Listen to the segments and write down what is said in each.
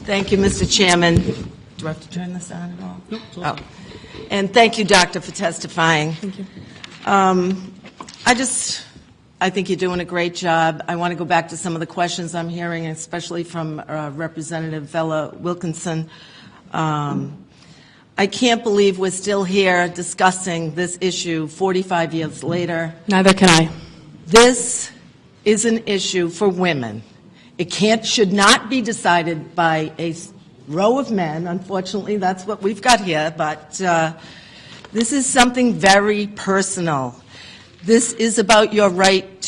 Thank you, Mr. Chairman. Do I have to turn this on at all? Nope, it's all on. And thank you, Doctor, for testifying. Thank you. I think you're doing a great job. I want to go back to some of the questions I'm hearing, especially from Representative Vella Wilkinson. I can't believe we're still here discussing this issue 45 years later. Neither can I. This is an issue for women. It should not be decided by a row of men. Unfortunately, that's what we've got here. But this is something very personal. This is about your right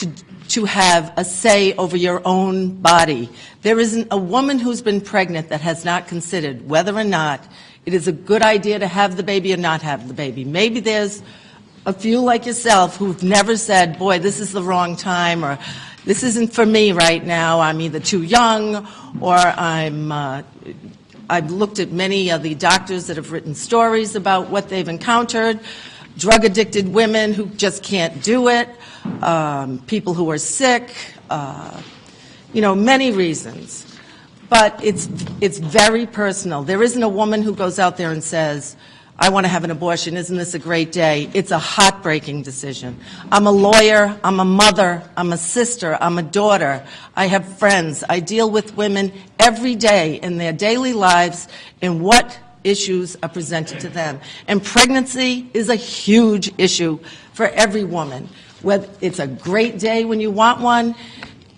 to have a say over your own body. There isn't a woman who's been pregnant that has not considered whether or not it is a good idea to have the baby or not have the baby. Maybe there's a few like yourself who've never said, boy, this is the wrong time, or this isn't for me right now. I'm either too young, or I've looked at many of the doctors that have written stories about what they've encountered, drug-addicted women who just can't do it, people who are sick, many reasons. But it's very personal. There isn't a woman who goes out there and says, I want to have an abortion. Isn't this a great day? It's a heartbreaking decision. I'm a lawyer. I'm a mother. I'm a sister. I'm a daughter. I have friends. I deal with women every day in their daily lives and what issues are presented to them. And pregnancy is a huge issue for every woman. Whether it's a great day when you want one,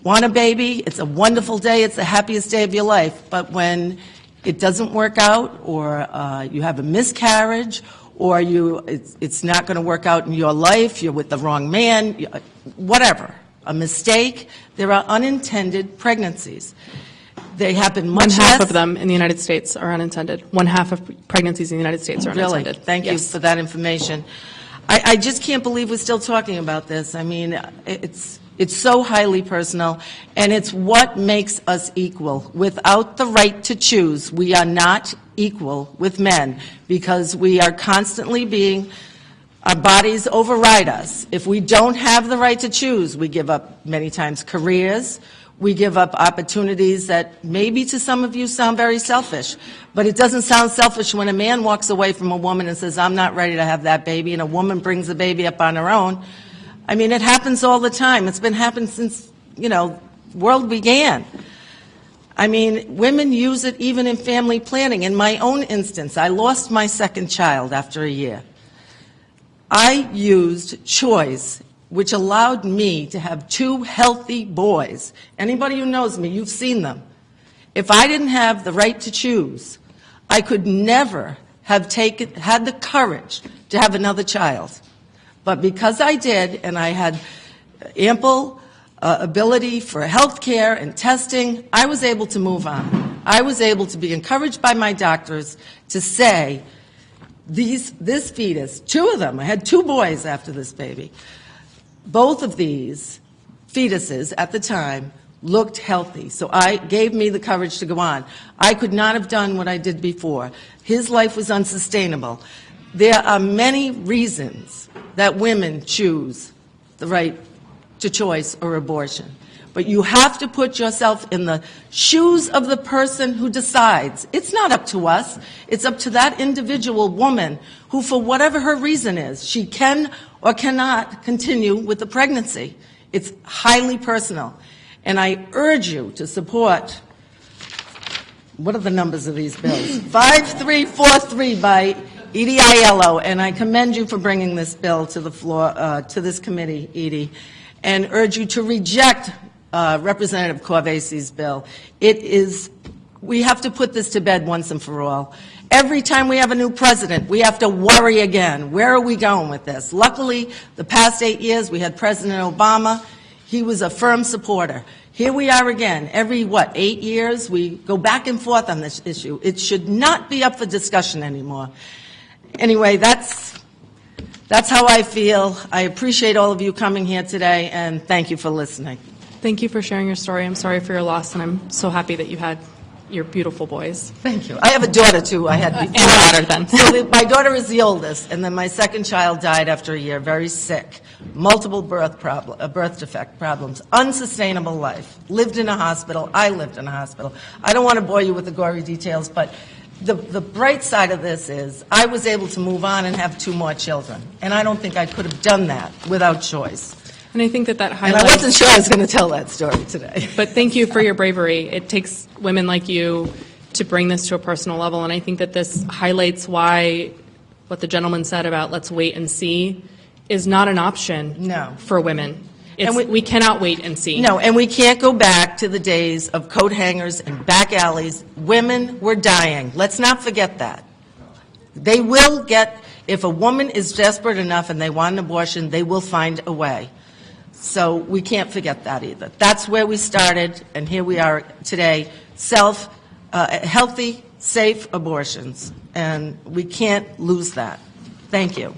want a baby, it's a wonderful day, it's the happiest day of your life. But when it doesn't work out, or you have a miscarriage, or it's not going to work out in your life, you're with the wrong man, whatever, a mistake, there are unintended pregnancies. They happen much less. One half of them in the United States are unintended. One half of pregnancies in the United States are unintended. Really? Thank you for that information. I just can't believe we're still talking about this. I mean, it's so highly personal, and it's what makes us equal. Without the right to choose, we are not equal with men, because we are constantly our bodies override us. If we don't have the right to choose, we give up many times careers, we give up opportunities that maybe to some of you sound very selfish, but it doesn't sound selfish when a man walks away from a woman and says, I'm not ready to have that baby, and a woman brings the baby up on her own. I mean, it happens all the time. It's been happening since, world began. I mean, women use it even in family planning. In my own instance, I lost my second child after a year. I used choice, which allowed me to have 2 healthy boys. Anybody who knows me, you've seen them. If I didn't have the right to choose, I could never have had the courage to have another child. But because I did, and I had ample ability for health care and testing, I was able to move on. I was able to be encouraged by my doctors to say, this fetus, 2 of them, I had 2 boys after this baby, both of these fetuses at the time looked healthy. So I gave me the courage to go on. I could not have done what I did before. His life was unsustainable. There are many reasons that women choose the right to choice or abortion. But you have to put yourself in the shoes of the person who decides. It's not up to us. It's up to that individual woman who, for whatever her reason is, she can or cannot continue with the pregnancy. It's highly personal. And I urge you to support, what are the numbers of these bills? 5343 by Edie Aiello, and I commend you for bringing this bill to the floor, to this committee, Edie, and urge you to reject Representative Corvesi's bill. We have to put this to bed once and for all. Every time we have a new president, we have to worry again. Where are we going with this? Luckily, the past 8 years, we had President Obama. He was a firm supporter. Here we are again. Every, 8 years, we go back and forth on this issue. It should not be up for discussion anymore. Anyway, that's how I feel. I appreciate all of you coming here today, and thank you for listening. Thank you for sharing your story. I'm sorry for your loss, and I'm so happy that you had your beautiful boys. Thank you. I have a daughter, too, I had before. And a daughter, then. So my daughter is the oldest, and then my second child died after a year, very sick. Multiple birth defect problems, unsustainable life. Lived in a hospital. I lived in a hospital. I don't want to bore you with the gory details, but the bright side of this is I was able to move on and have 2 more children, and I don't think I could have done that without choice. And I think that And highlights... I wasn't sure I was going to tell that story today. But thank you for your bravery. It takes women like you to bring this to a personal level, and I think that this highlights why what the gentleman said about let's wait and see is not an option for women. We cannot wait and see. No, and we can't go back to the days of coat hangers and back alleys. Women were dying. Let's not forget that. They will get, if a woman is desperate enough and they want an abortion, they will find a way. So we can't forget that either. That's where we started, and here we are today, healthy, safe abortions, and we can't lose that. Thank you.